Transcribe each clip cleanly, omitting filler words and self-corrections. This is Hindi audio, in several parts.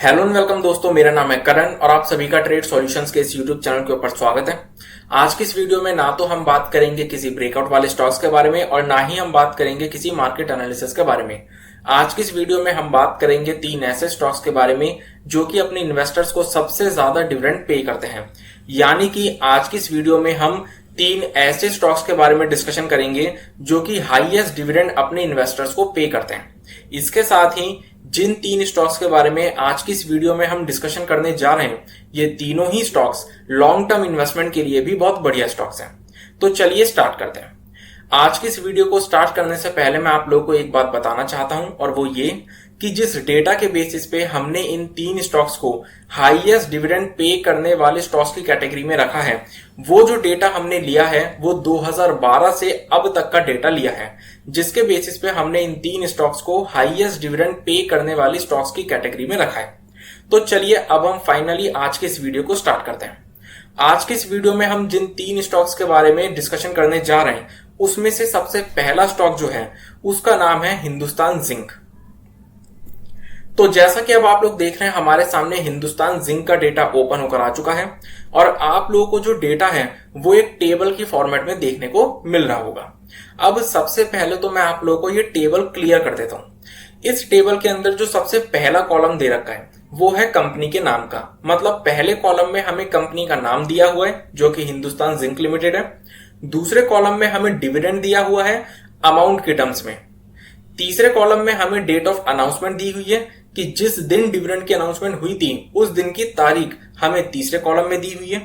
हेलो एंड वेलकम दोस्तों, मेरा नाम है करण और आप सभी का ट्रेड सॉल्यूशंस के इस यूट्यूब चैनल के ऊपर स्वागत है। आज की इस वीडियो में ना तो हम बात करेंगे किसी ब्रेकआउट वाले स्टॉक्स के बारे में और ना ही हम बात करेंगे किसी मार्केट एनालिसिस के बारे में। आज की इस वीडियो में हम बात करेंगे 3 ऐसे स्टॉक्स के बारे में जो कि अपने इन्वेस्टर्स को सबसे ज्यादा डिविडेंड पे करते हैं। यानी कि आज की इस वीडियो में हम 3 ऐसे स्टॉक्स के बारे में डिस्कशन करेंगे जो कि हाईएस्ट डिविडेंड अपने इन्वेस्टर्स को पे करते हैं। इसके साथ ही जिन 3 स्टॉक्स के बारे में आज की इस वीडियो में हम डिस्कशन करने जा रहे हैं, ये तीनों ही स्टॉक्स लॉन्ग टर्म इन्वेस्टमेंट के लिए भी बहुत बढ़िया स्टॉक्स हैं। तो चलिए स्टार्ट करते हैं। आज की इस वीडियो को स्टार्ट करने से पहले मैं आप लोगों को एक बात बताना चाहता हूं और वो ये कि जिस डेटा के बेसिस पे हमने इन 3 स्टॉक्स को हाईएस्ट डिविडेंड पे करने वाले स्टॉक्स की कैटेगरी में रखा है, वो जो डेटा हमने लिया है वो 2012 से अब तक का डेटा लिया है, जिसके बेसिस पे हमने इन 3 स्टॉक्स को हाईएस्ट डिविडेंड पे करने वाली स्टॉक्स की कैटेगरी में रखा है। तो चलिए अब हम फाइनली आज के इस वीडियो को स्टार्ट करते हैं। आज के इस वीडियो में हम जिन 3 स्टॉक्स के बारे में डिस्कशन करने जा रहे हैं उसमें से सबसे पहला स्टॉक जो है उसका नाम है हिंदुस्तान जिंक। तो जैसा कि अब आप लोग देख रहे हैं, हमारे सामने हिंदुस्तान जिंक का डेटा ओपन होकर आ चुका है और आप लोगों को जो डेटा है वो एक टेबल की फॉर्मेट में देखने को मिल रहा होगा। अब सबसे पहले तो मैं आप लोगों को ये टेबल क्लियर कर देता हूं। इस टेबल के अंदर जो सबसे पहला कॉलम दे रखा है वो है कंपनी के नाम का, मतलब पहले कॉलम में हमें कंपनी का नाम दिया हुआ है जो कि हिंदुस्तान जिंक लिमिटेड है। दूसरे कॉलम में हमें डिविडेंड दिया हुआ है अमाउंट के टर्म्स में। तीसरे कॉलम में हमें डेट ऑफ अनाउंसमेंट दी हुई है कि जिस दिन डिविडेंड की अनाउंसमेंट हुई थी उस दिन की तारीख हमें तीसरे कॉलम में दी हुई है।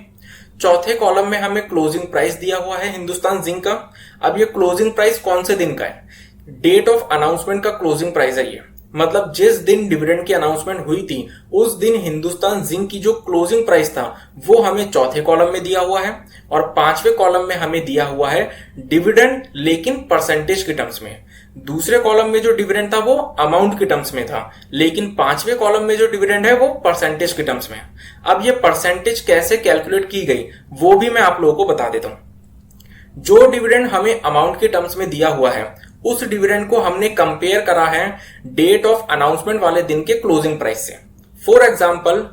चौथे कॉलम में हमें क्लोजिंग प्राइस दिया हुआ है हिंदुस्तान जिंक का। अब ये क्लोजिंग प्राइस कौन से दिन का है? डेट ऑफ अनाउंसमेंट का क्लोजिंग प्राइस है ये, मतलब जिस दिन डिविडेंड की अनाउंसमेंट हुई थी उस दिन हिंदुस्तान जिंक की जो क्लोजिंग प्राइस था वो हमें चौथे कॉलम में दिया हुआ है। और पांचवें कॉलम में हमें दिया हुआ है डिविडेंड, लेकिन परसेंटेज के टर्म्स में। दूसरे कॉलम में जो डिविडेंड था वो अमाउंट के टर्म्स में था, लेकिन पांचवें कॉलम में जो डिविडेंड है वो परसेंटेज के टर्म्स में। अब ये परसेंटेज कैसे कैलकुलेट की गई वो भी मैं आप लोगों को बता देता हूं। जो डिविडेंड हमें अमाउंट के टर्म्स में दिया हुआ है उस डिविडेंड को हमने कंपेयर करा है डेट ऑफ अनाउंसमेंट वाले दिन के क्लोजिंग प्राइस से। फॉर एग्जांपल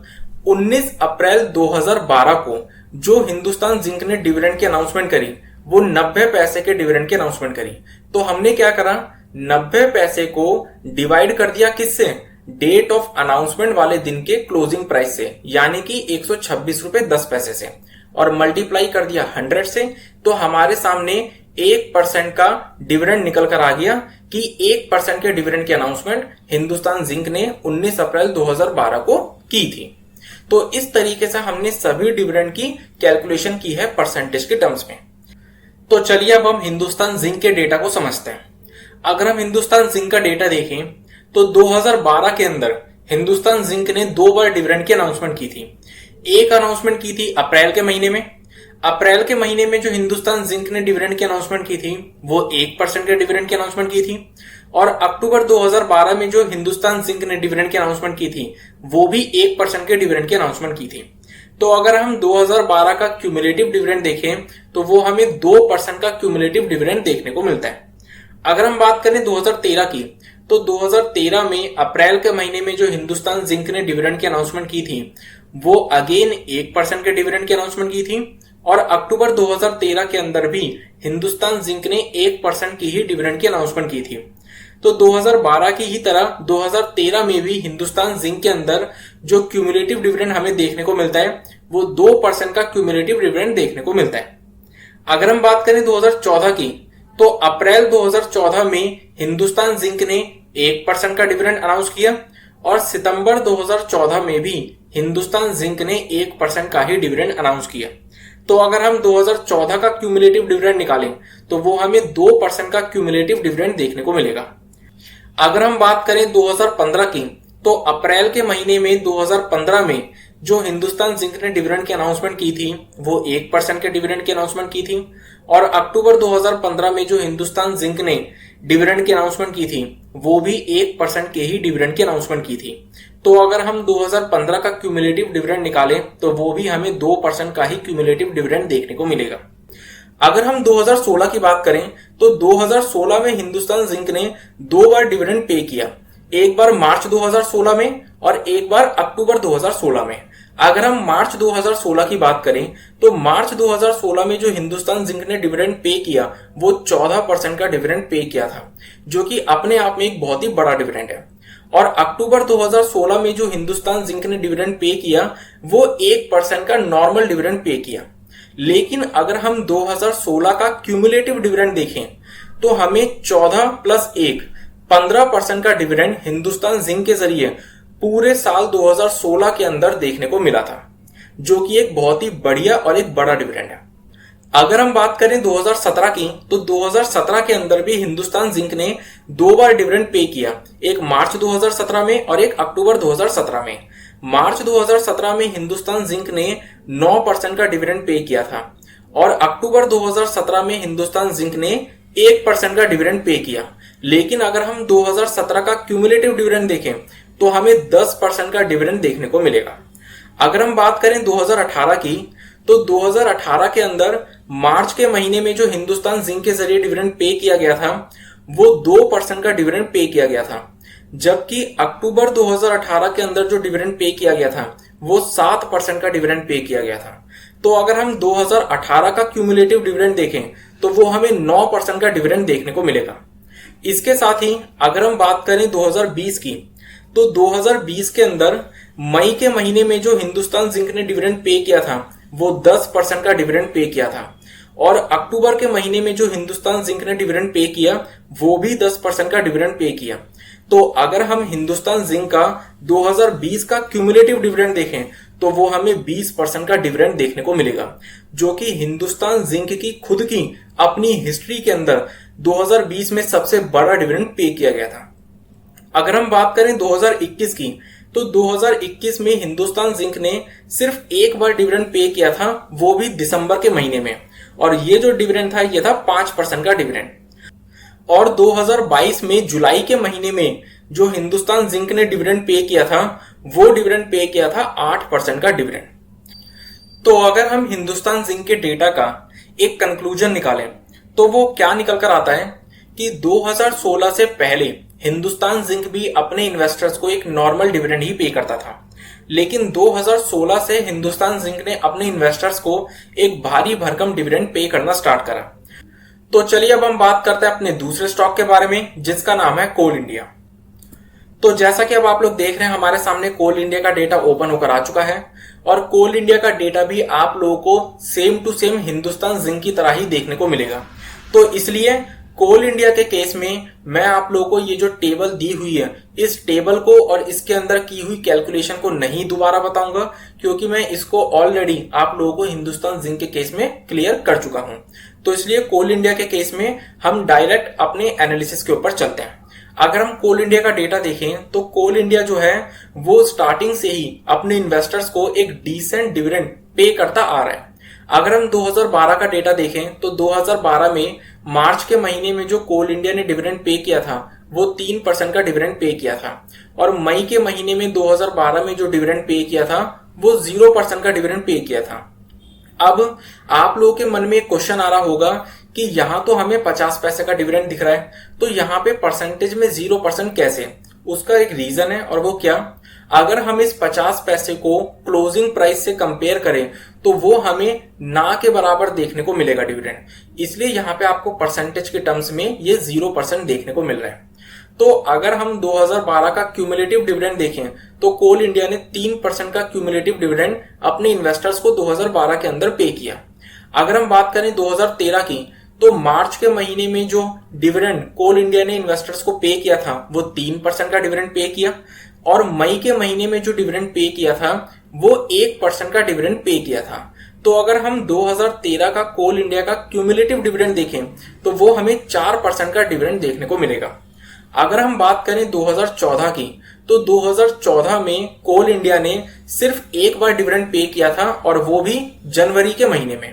19 अप्रैल 2012 को जो हिंदुस्तान जिंक ने डिविडेंड की अनाउंसमेंट करी वो 90 पैसे के डिविडेंड की अनाउंसमेंट करी। तो हमने क्या करा, 90 पैसे को डिवाइड कर दिया किससे? डेट ऑफ अनाउंसमेंट वाले दिन के क्लोजिंग प्राइस से, यानी कि 126 रुपए 10 पैसे से, और मल्टीप्लाई कर दिया 100 से। तो हमारे सामने 1% का डिविडेंड निकल कर आ गया कि 1% के डिविडेंड की अनाउंसमेंट हिंदुस्तान जिंक ने 19 अप्रैल 2012 को की थी। तो इस तरीके से हमने सभी डिविडेंड की कैलकुलेशन की है परसेंटेज के टर्म्स में। तो चलिए अब हम हिंदुस्तान जिंक के डेटा को समझते हैं। अगर हम हिंदुस्तान जिंक का डेटा देखें तो 2012 के अंदर हिंदुस्तान जिंक ने 2 बार डिविडेंड की अनाउंसमेंट की थी। एक अनाउंसमेंट की थी अप्रैल के महीने में। अप्रैल के महीने में जो हिंदुस्तान जिंक ने डिविडेंड की अनाउंसमेंट की थी वो 1% के डिविडेंड की अनाउंसमेंट की थी। और अक्टूबर 2012 में जो हिंदुस्तान जिंक ने डिविडेंड की अनाउंसमेंट की थी वो भी 1% के डिविडेंड की अनाउंसमेंट की थी। तो अगर हम 2012 का क्यूमुलेटिव डिविडेंड देखें तो वो हमें 2% का क्यूमुलेटिव डिविडेंड देखने को मिलता है। अगर हम बात करें 2013 की तो 2013 में अप्रैल के महीने में जो हिंदुस्तान जिंक ने डिविडेंड की अनाउंसमेंट की थी वो अगेन 1% के डिविडेंड की अनाउंसमेंट की थी। और अक्टूबर 2013 के अंदर भी हिंदुस्तान जिंक ने 1% की ही डिविडेंड की अनाउंसमेंट की थी। तो 2012 की ही तरह 2013 में भी हिंदुस्तान जिंक के अंदर जो क्यूमुलेटिव डिविडेंड हमें देखने को मिलता है वो 2% का क्यूमुलेटिव डिविडेंड देखने को मिलता है। अगर हम बात करें 2014 की तो अप्रैल 2014 में हिंदुस्तान जिंक ने 1% का डिविडेंड अनाउंस किया और सितंबर 2014 में भी हिंदुस्तान जिंक ने 1% का ही डिविडेंड अनाउंस किया। तो अगर हम 2014 का क्यूमुलेटिव डिविडेंड निकालें तो वो हमें 2% का क्यूमुलेटिव डिविडेंड देखने को मिलेगा। अगर हम बात करें 2015 की तो अप्रैल के महीने में 2015 में जो हिंदुस्तान जिंक ने डिविडेंड की अनाउंसमेंट की थी वो 1% के डिविडेंड की अनाउंसमेंट की थी। और अक्टूबर 2015 में जो हिंदुस्तान जिंक ने डिविडेंड की अनाउंसमेंट की थी वो भी 1% के ही डिविडेंड की अनाउंसमेंट की थी। तो अगर हम 2015 का क्यूमुलेटिव डिविडेंड निकालें तो वो भी हमें 2% का ही क्यूमुलेटिव डिविडेंड देखने को मिलेगा। अगर हम 2016 की बात करें तो 2016 में हिंदुस्तान जिंक ने 2 बार डिविडेंड पे किया। एक बार मार्च 2016 में और एक बार अक्टूबर 2016 में। अगर हम मार्च 2016 की बात करें तो मार्च 2016 में जो हिंदुस्तान जिंक ने डिविडेंड पे किया वो 14% का डिविडेंड पे किया था, जो कि अपने आप में एक बहुत ही बड़ा डिविडेंड है। और अक्टूबर 2016 में जो हिंदुस्तान जिंक ने डिविडेंड पे किया वो 1% का नॉर्मल डिविडेंड पे किया। लेकिन अगर हम 2016 का क्यूमुलेटिव डिविडेंड देखें तो हमें 14 प्लस 1 15% का डिविडेंड हिंदुस्तान जिंक के जरिए पूरे साल 2016 के अंदर देखने को मिला था, जो कि एक बहुत ही बढ़िया और एक बड़ा डिविडेंड है। अगर हम बात करें 2017 की तो 2017 के अंदर भी हिंदुस्तान जिंक ने 2 बार डिविडेंड पे किया, एक मार्च 2017 में और एक अक्टूबर 2017 में। मार्च 2017 में हिंदुस्तान जिंक ने 9% का डिविडेंड पे किया था और अक्टूबर 2017 में हिंदुस्तान जिंक ने 1% का डिविडेंड पे किया। लेकिन अगर हम 2017 का क्यूमुलेटिव डिविडेंड देखें तो हमें 10% का डिविडेंड देखने को मिलेगा। अगर हम बात करें 2018 की तो 2018 के अंदर मार्च के महीने में जो हिंदुस्तान जिंक के जरिए डिविडेंड पे किया गया था वो 2% का डिविडेंड पे किया गया था, जबकि अक्टूबर 2018 के अंदर जो डिविडेंड पे किया गया था वो 7% का डिविडेंड पे किया गया था। तो अगर हम 2018 का क्यूमुलेटिव डिविडेंड देखें तो वो हमें 9% का डिविडेंड देखने को मिलेगा। इसके साथ ही अगर हम बात करें 2020 की तो 2020 के अंदर मई के महीने में जो हिंदुस्तान जिंक ने डिविडेंड पे किया था वो 10% का डिविडेंड पे किया था और अक्टूबर के महीने में जो हिंदुस्तान जिंक ने डिविडेंड पे किया वो भी 10% का डिविडेंड पे किया। तो अगर हम हिंदुस्तान जिंक का 2020 का क्यूमुलेटिव डिविडेंड देखें तो वो हमें 20% का डिविडेंड देखने को मिलेगा, जो कि हिंदुस्तान जिंक की खुद की अपनी हिस्ट्री के अंदर 2020 में सबसे बड़ा डिविडेंड पे किया गया था। अगर हम बात करें 2021 की तो 2021 में हिंदुस्तान जिंक ने सिर्फ एक बार डिविडेंड पे किया था, वो भी दिसंबर के महीने में, और ये जो डिविडेंड था ये था 5% का डिविडेंड। और 2022 में जुलाई के महीने में जो हिंदुस्तान जिंक ने डिविडेंड पे किया था वो डिविडेंड पे किया था 8% का डिविडेंड। तो अगर हम हिंदुस्तान जिंक के डेटा का एक कंक्लूजन निकालें तो वो क्या निकल कर आता है कि 2016 से पहले हिंदुस्तान जिंक भी अपने इन्वेस्टर्स को एक नॉर्मल डिविडेंड ही पे करता था, लेकिन 2016 से हिंदुस्तान जिंक ने अपने इन्वेस्टर्स को एक भारी भरकम डिविडेंड पे करना स्टार्ट करा। तो चलिए अब हम बात करते हैं अपने दूसरे स्टॉक के बारे में, जिसका नाम है कोल इंडिया। तो जैसा कि अब आप लोग देख रहे हैं हमारे सामने कोल इंडिया का डेटा ओपन होकर आ चुका है और कोल इंडिया का डेटा भी आप लोगों को same to same Hindustan Zinc की तरह ही देखने को मिलेगा। तो इसलिए कोल इंडिया के केस में मैं आप लोगों को ये जो टेबल दी हुई है इस टेबल को और इसके अंदर की हुई कैलकुलेशन को नहीं दोबारा बताऊंगा, क्योंकि मैं इसको ऑलरेडी आप लोगों को हिंदुस्तान जिंक के केस में क्लियर कर चुका हूं। तो इसलिए कोल इंडिया के केस में हम डायरेक्ट अपने एनालिसिस के ऊपर चलते हैं। अगर हम कोल इंडिया का डेटा देखें तो कोल इंडिया जो है वो स्टार्टिंग से ही अपने इन्वेस्टर्स को एक डिसेंट डिविडेंड पे करता आ रहा है। अगर हम 2012 का डेटा देखें तो 2012 में मार्च के महीने में जो कोल इंडिया ने डिविडेंड पे किया था वो 3% का डिविडेंड पे किया था और मई के महीने में 2012 में जो डिविडेंड पे किया था वो 0% का डिविडेंड पे किया था। अब आप लोगों के मन में एक क्वेश्चन आ रहा होगा कि यहां तो हमें 50 पैसे का डिविडेंड दिख रहा है, तो यहाँ पे परसेंटेज में 0% कैसे? उसका एक रीजन है और वो क्या, अगर हम इस 50 पैसे को क्लोजिंग प्राइस से कंपेयर करें तो वो हमें ना के बराबर देखने को मिलेगा डिविडेंड, इसलिए यहाँ पे आपको परसेंटेज के टर्म्स में ये 0% देखने को मिल रहा है। तो अगर हम 2012 का क्यूमुलेटिव डिविडेंड देखें तो कोल इंडिया ने 3% का क्यूमुलेटिव डिविडेंड अपने इन्वेस्टर्स को 2012 के अंदर पे किया। अगर हम बात करें 2013 की तो मार्च के महीने में जो डिविडेंड कोल इंडिया ने इन्वेस्टर्स को पे किया था वो 3% का डिविडेंड पे किया और मई के महीने में जो डिविडेंड पे किया था वो 1% का डिविडेंड पे किया था। तो अगर हम 2013 का कोल इंडिया का क्यूमुलेटिव डिविडेंड देखें तो वो हमें 4% का डिविडेंड देखने को मिलेगा। अगर हम बात करें 2014 की तो 2014 में कोल इंडिया ने सिर्फ एक बार डिविडेंड पे किया था और वो भी जनवरी के महीने में।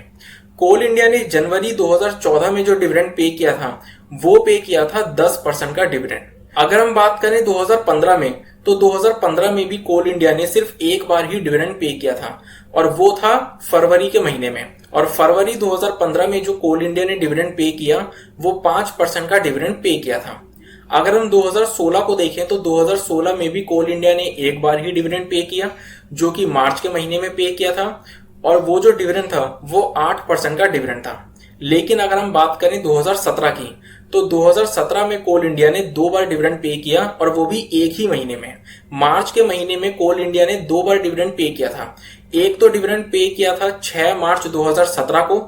कोल इंडिया ने जनवरी 2014 में जो डिविडेंड पे किया था वो पे किया था 10% का डिविडेंड। अगर हम बात करें 2015 में तो 2015 में भी कोल इंडिया ने सिर्फ एक बार ही डिविडेंड पे किया था और वो था फरवरी के महीने में, और फरवरी 2015 में जो कोल इंडिया ने डिविडेंड पे किया वो 5% का डिविडेंड पे किया था। अगर हम 2016 को देखें तो 2016 में भी कोल इंडिया ने एक बार ही डिविडेंड पे किया, जो कि मार्च के महीने में पे किया था, और वो जो डिविडेंड था वो 8% का डिविडेंड था। लेकिन अगर हम बात करें 2017 की, तो 2017 में कोल इंडिया ने 2 बार डिविडेंड पे किया, और वो भी एक ही महीने में। मार्च के महीने में कोल इंडिया ने 2 बार डिविडेंड पे किया था। एक तो डिविडेंड पे किया था 6 मार्च 2017 को,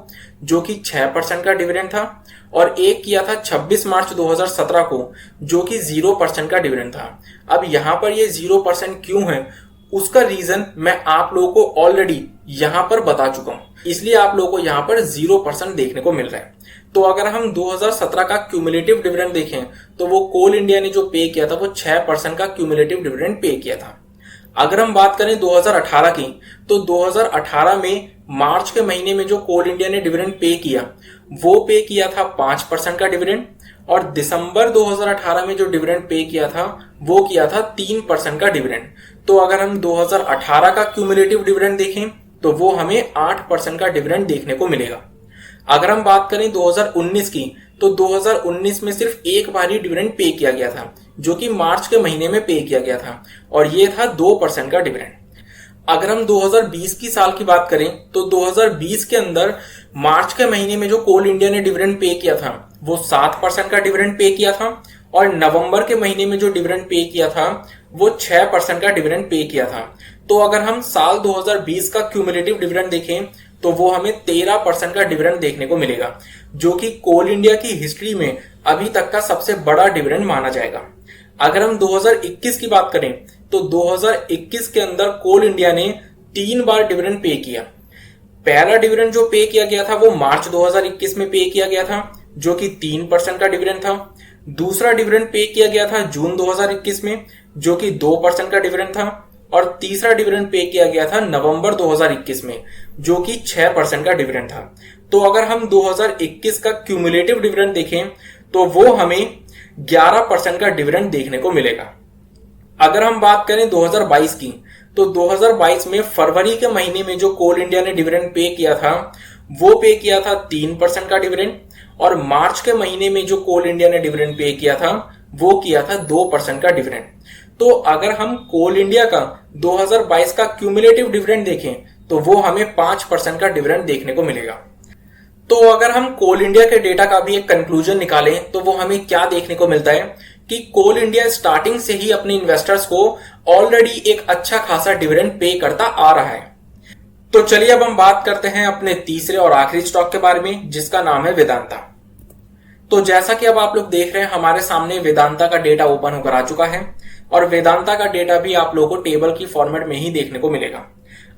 जो कि 6% का डिविडेंड था, और एक किया था 26 मार्च 2017 को, जो कि 0% का डिविडेंड था। अब यहां पर ये 0% क्यों है, उसका रीजन मैं आप लोगों को ऑलरेडी यहां पर बता चुका हूं, इसलिए आप लोगों को यहां पर 0% देखने को मिल रहा है। तो अगर हम 2017 का क्यूमुलेटिव डिविडेंड देखें तो वो कोल इंडिया ने जो पे किया था वो 6% का क्यूमुलेटिव डिविडेंड पे किया था। अगर हम बात करें 2018 की, तो 2018 में मार्च के महीने में जो कोल इंडिया ने डिविडेंड पे किया वो पे किया था 5% का डिविडेंड, और दिसंबर 2018 में जो डिविडेंड पे किया था वो किया था 3% का डिविडेंड। तो अगर हम 2018 का क्यूमुलेटिव डिविडेंड देखें तो वो हमें 8% का डिविडेंड देखने को मिलेगा। अगर हम बात करें 2019 की, तो 2019 में सिर्फ एक बार ही डिविडेंड पे किया गया था, जो कि मार्च के महीने में पे किया गया था, और ये था 2% का डिविडेंड। अगर हम 2020 की साल की बात करें तो 2020 के अंदर मार्च के महीने में जो कोल इंडिया ने डिविडेंड पे किया था वो 7% का डिविडेंड पे किया था, और नवंबर के महीने में जो डिविडेंड पे किया था वो 6% का डिविडेंड पे किया था। तो अगर हम साल 2020 का क्यूमुलेटिव डिविडेंड देखें तो वो हमें 13% का डिविडेंड देखने को मिलेगा, जो कि कोल इंडिया की हिस्ट्री में अभी तक का सबसे बड़ा डिविडेंड माना जाएगा। अगर हम 2021 की बात करें तो 2021 के अंदर कोल इंडिया ने 3 बार डिविडेंड पे किया। पहला डिविडेंड जो पे किया गया था वो मार्च 2021 में पे किया गया था, जो कि 3% का डिविडेंड था। दूसरा डिविडेंड पे किया गया था जून 2021 में, जो कि 2% का डिविडेंड था, और तीसरा डिविडेंड पे किया गया था नवंबर 2021 में, जो कि 6% का डिविडेंड था। तो अगर हम 2021 का क्यूमुलेटिव डिविडेंड देखें तो वो हमें 11% का डिविडेंड देखने को मिलेगा। अगर हम बात करें 2022 की, तो 2022 में फरवरी के महीने में जो कोल इंडिया ने डिविडेंड पे किया था वो पे किया था 3% का डिविडेंड, और मार्च के महीने में जो कोल इंडिया ने डिविडेंड पे किया था वो किया था 2% का डिविडेंड। तो अगर हम कोल इंडिया का 2022 का क्यूमुलेटिव डिविडेंड देखें तो वो हमें 5% का डिविडेंड देखने को मिलेगा। तो अगर हम कोल इंडिया के डेटा का भी एक कंक्लूजन निकालें तो वो हमें क्या देखने को मिलता है कि कोल इंडिया स्टार्टिंग से ही अपने इन्वेस्टर्स को ऑलरेडी एक अच्छा खासा डिविडेंड पे करता आ रहा है। तो चलिए अब हम बात करते हैं अपने तीसरे और आखिरी स्टॉक के बारे में, जिसका नाम है वेदांता। तो जैसा कि अब आप लोग देख रहे हैं हमारे सामने वेदांता का डेटा ओपन होकर आ चुका है, और वेदांता का डेटा भी आप लोगों को टेबल की फॉर्मेट में ही देखने को मिलेगा।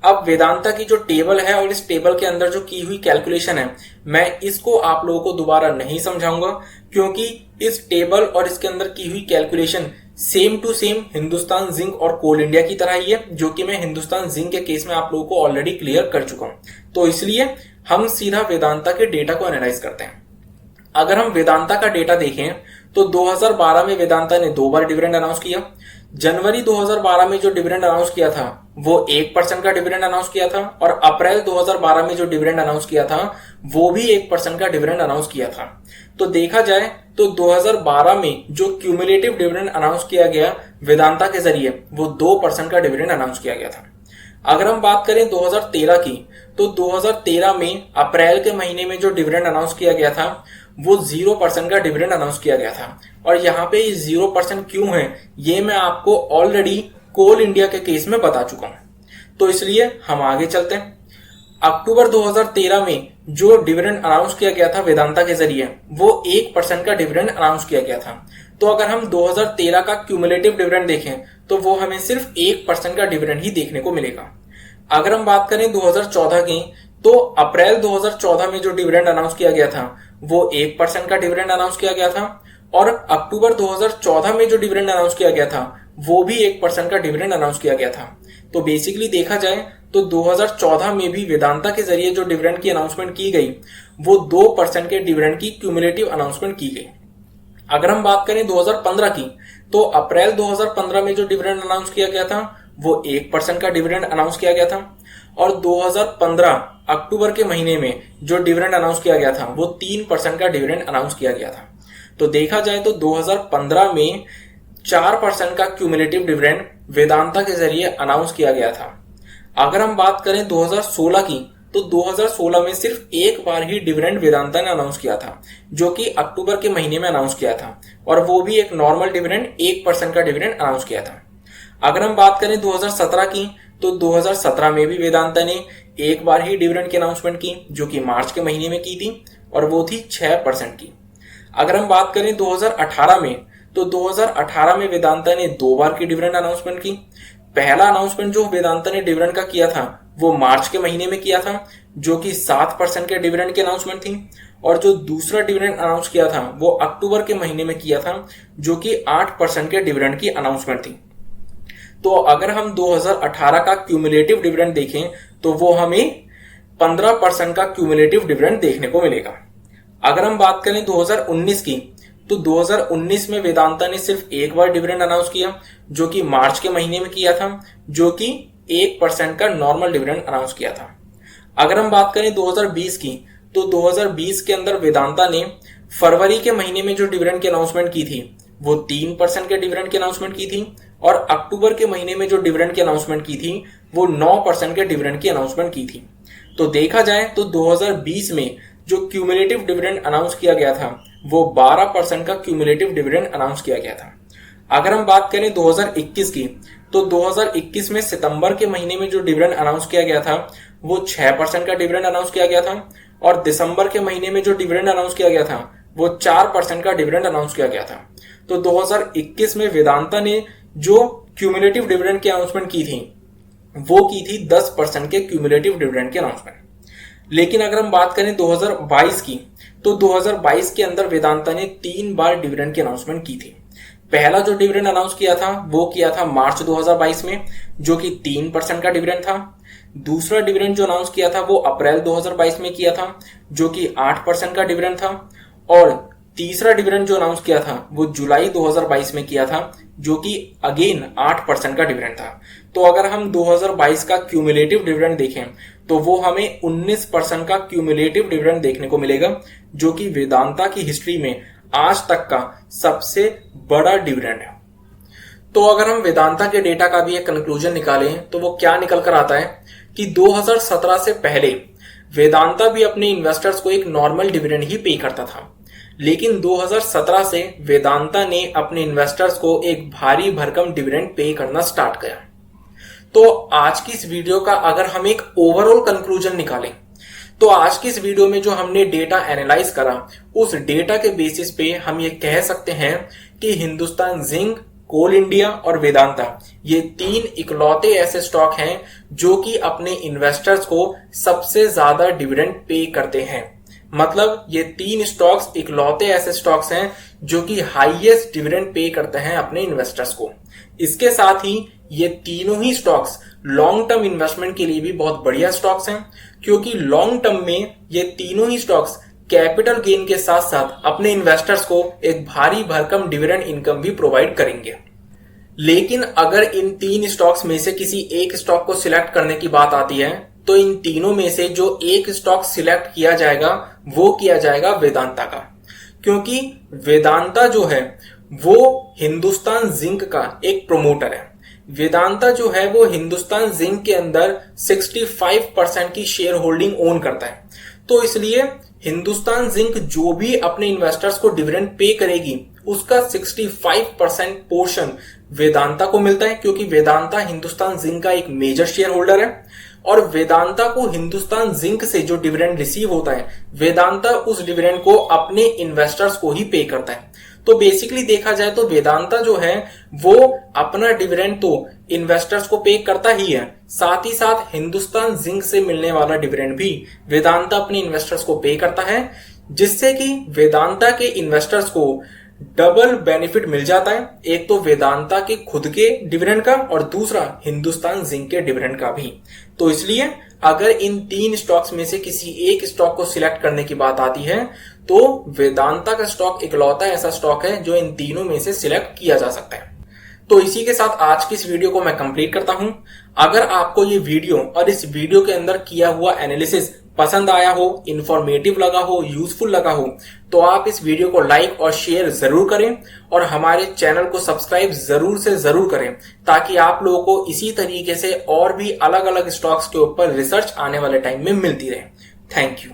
अब वेदांता की जो टेबल है और इस टेबल के अंदर जो की हुई कैलकुलेशन है, मैं इसको आप लोगों को दोबारा नहीं समझाऊंगा, क्योंकि इस टेबल और इसके अंदर की हुई calculation same to same Hindustan Zinc और कोल इंडिया की तरह ही है, जो कि मैं हिंदुस्तान जिंक के केस में आप लोगों को ऑलरेडी क्लियर कर चुका हूं। तो इसलिए हम सीधा वेदांता के डेटा को एनालाइज करते हैं। अगर हम वेदांता का डेटा देखें तो 2012 में वेदांता ने 2 बार डिविडेंड अनाउंस किया। जनवरी 2012 में जो डिविडेंड अनाउंस किया था वो 1% का डिविडेंड अनाउंस किया था, और अप्रैल 2012 में जो डिविडेंड अनाउंस किया था वो भी 1% का डिविडेंड अनाउंस किया था। तो देखा जाए तो 2012 में जो क्यूमुलेटिव डिविडेंड अनाउंस किया गया वेदांता के जरिए वो 2% का डिविडेंड अनाउंस किया गया था। अगर हम बात करें 2013 की, तो 2013 में अप्रैल के महीने में जो डिविडेंड अनाउंस किया गया था वो 0% का डिविडेंड अनाउंस किया गया था। और यहाँ पे 0% क्यों है ये मैं आपको ऑलरेडी कोल इंडिया के केस में बता चुका हूं। तो इसलिए हम आगे चलते हैं। अक्टूबर 2013 में जो डिविडेंड अनाउंस किया गया था वेदांता के जरिए वो 1% का डिविडेंड अनाउंस किया गया था। तो अगर हम 2013 का क्यूमुलेटिव डिविडेंड देखें तो वो हमें सिर्फ 1% का डिविडेंड ही देखने को मिलेगा। अगर हम बात करें 2014 की, तो अप्रैल 2014 में जो डिविडेंड अनाउंस किया गया था वो 1% का डिविडेंड अनाउंस किया गया था, और अक्टूबर 2014 में जो डिविडेंड अनाउंस किया गया था वो भी 1% का डिविडेंड अनाउंस किया गया था। तो बेसिकली देखा जाए तो 2014 में भी वेदांता के जरिए जो डिविडेंड की अनाउंसमेंट की गई वो 2% के डिविडेंड की क्यूमुलेटिव अनाउंसमेंट की गई। अगर हम बात करें 2015 की, तो अप्रैल 2015 में जो डिविडेंड अनाउंस किया गया था वो 1% का डिविडेंड अनाउंस किया गया था, और 2015 अक्टूबर के महीने में जो डिविडेंड अनाउंस किया गया था वो 3% का डिविडेंड अनाउंस किया गया था। तो देखा जाए तो 2015 में 4% का क्यूमुलेटिव डिविडेंड वेदांता के जरिए अनाउंस किया गया था। अगर हम बात करें 2016 की, तो 2016 में सिर्फ एक बार ही डिविडेंड वेदांता ने अनाउंस किया था, जो कि अक्टूबर के महीने में अनाउंस किया था, और वो भी एक नॉर्मल डिविडेंड 1% का डिविडेंड अनाउंस किया था। अगर हम बात करें 2017 की, तो 2017 में भी वेदांता ने एक बार ही डिविडेंड की अनाउंसमेंट की, जो कि मार्च के महीने में की थी, और वो थी 6% की। अगर हम बात करें 2018 में, तो 2018 में वेदांता ने 2 बार की डिविडेंड अनाउंसमेंट की। पहला अनाउंसमेंट जो वेदांता ने डिविडेंड का किया था वो मार्च के महीने में किया था, जो कि 7% के डिविडेंड की अनाउंसमेंट थी, और जो दूसरा डिविडेंड अनाउंस किया था वो अक्टूबर के महीने में किया था, जो कि 8% के डिविडेंड की अनाउंसमेंट थी। तो अगर हम 2018 का क्यूमुलेटिव डिविडेंड देखें तो वो हमें 15% का क्यूमुलेटिव डिविडेंड देखने को मिलेगा। अगर हम बात करें 2019 की, तो 2019 में वेदांता ने सिर्फ एक बार डिविडेंड अनाउंस किया, जो कि मार्च के महीने में किया था, जो कि 1% का नॉर्मल डिविडेंड अनाउंस किया था। अगर हम बात करें 2020 की, तो 2020 के अंदर वेदांता ने फरवरी के महीने में जो डिविडेंड की अनाउंसमेंट की थी वो 3% के डिविडेंड की अनाउंसमेंट की थी, और अक्टूबर के महीने में जो डिविडेंड की अनाउंसमेंट की थी वो 9% के डिविडेंड की अनाउंसमेंट की थी। तो देखा जाए तो 2020 में जो क्यूमुलेटिव डिविडेंड अनाउंस किया गया था वो 12% का क्यूमुलेटिव डिविडेंड अनाउंस किया गया था। अगर हम बात करें 2021 की, तो 2021 में सितंबर के महीने में जो डिविडेंड अनाउंस किया गया था वो 6% का डिविडेंड अनाउंस किया गया था, और दिसंबर के महीने में जो डिविडेंड अनाउंस किया गया था वो 4% का डिविडेंड अनाउंस किया गया था। तो 2021 में वेदांता ने जो क्यूमुलेटिव डिविडेंड की अनाउंसमेंट की थी वो की थी 10% के क्यूमुलेटिव डिविडेंड की अनाउंसमेंट। लेकिन अगर हम बात करें 2022 की, तो 2022 के अंदर वेदांता ने 3 बार डिविडेंड की अनाउंसमेंट की थी। पहला जो डिविडेंड अनाउंस किया था वो किया था मार्च 2022 में, जो कि 3% का डिविडेंड था। दूसरा डिविडेंड जो अनाउंस किया था वो अप्रैल 2022 में किया था, जो कि 8% का डिविडेंड था, और तीसरा डिविडेंड जो अनाउंस किया था वो जुलाई 2022 में किया था, जो कि अगेन 8% का डिविडेंड था। तो अगर हम 2022 का क्यूमुलेटिव डिविडेंड देखें तो वो हमें 19% का क्यूमुलेटिव डिविडेंड देखने को मिलेगा, जो कि वेदांता की हिस्ट्री में आज तक का सबसे बड़ा डिविडेंड है। तो अगर हम वेदांता के डेटा का भी एक कंक्लूजन निकालें तो वो क्या निकल कर आता है कि 2017 से पहले वेदांता भी अपने इन्वेस्टर्स को एक नॉर्मल डिविडेंड ही पे करता था, लेकिन 2017 से वेदांता ने अपने इन्वेस्टर्स को एक भारी भरकम डिविडेंड पे करना स्टार्ट किया। तो आज की इस वीडियो का अगर हम एक ओवरऑल कंक्लूजन निकालें तो आज की इस वीडियो में जो हमने डेटा एनालाइज करा उस डेटा के बेसिस पे हम ये कह सकते हैं कि हिंदुस्तान जिंक, कोल इंडिया और वेदांता ये 3 इकलौते ऐसे स्टॉक हैं जो कि अपने इन्वेस्टर्स को सबसे ज्यादा डिविडेंड पे करते हैं। मतलब ये 3 स्टॉक्स इकलौते ऐसे स्टॉक्स हैं जो कि हाईएस्ट डिविडेंड पे करते हैं अपने इन्वेस्टर्स को। इसके साथ ही ये तीनों ही स्टॉक्स लॉन्ग टर्म इन्वेस्टमेंट के लिए भी बहुत बढ़िया स्टॉक्स हैं, क्योंकि लॉन्ग टर्म में ये तीनों ही स्टॉक्स कैपिटल गेन के साथ साथ अपने इन्वेस्टर्स को एक भारी भरकम डिविडेंड इनकम भी प्रोवाइड करेंगे। लेकिन अगर इन 3 स्टॉक्स में से किसी एक स्टॉक को सिलेक्ट करने की बात आती है तो इन तीनों में से जो एक स्टॉक सिलेक्ट किया जाएगा वो किया जाएगा वेदांता का, क्योंकि वेदांता जो है वो हिंदुस्तान जिंक का एक प्रोमोटर है। वेदांता जो है वो हिंदुस्तान जिंक के अंदर 65% की शेयर होल्डिंग ओन करता है। तो इसलिए हिंदुस्तान जिंक जो भी अपने इन्वेस्टर्स को डिविडेंड पे करेगी उसका 65% पोर्शन वेदांता को मिलता है, क्योंकि वेदांता हिंदुस्तान जिंक का एक मेजर शेयर होल्डर है। और वेदांता को हिंदुस्तान जिंक से जो डिविडेंड रिसीव होता है वेदांता उस डिविडेंड को अपने इन्वेस्टर्स को ही पे करता है। तो बेसिकली देखा जाए तो वेदांता जो है वो अपना डिविडेंड तो इन्वेस्टर्स को पे करता ही है, साथ ही साथ हिंदुस्तान जिंक से मिलने वाला डिविडेंड भी वेदांता अपने इन्वेस्टर्स को पे करता है, जिससे कि वेदांता के इन्वेस्टर्स को डबल बेनिफिट मिल जाता है। एक तो वेदांता के खुद के डिविडेंड का और दूसरा हिंदुस्तान जिंक के डिविडेंड का भी। तो इसलिए अगर इन 3 स्टॉक्स में से किसी एक स्टॉक को सिलेक्ट करने की बात आती है तो वेदांता का स्टॉक इकलौता ऐसा स्टॉक है जो इन तीनों में से सिलेक्ट किया जा सकता है। तो इसी के साथ आज की इस वीडियो को मैं कंप्लीट करता हूं। अगर आपको ये वीडियो और इस वीडियो के अंदर किया हुआ एनालिसिस पसंद आया हो, इंफॉर्मेटिव लगा हो, यूजफुल लगा हो तो आप इस वीडियो को लाइक और शेयर जरूर करें और हमारे चैनल को सब्सक्राइब जरूर से जरूर करें ताकि आप लोगों को इसी तरीके से और भी अलग अलग स्टॉक्स के ऊपर रिसर्च आने वाले टाइम में मिलती रहे। Thank you.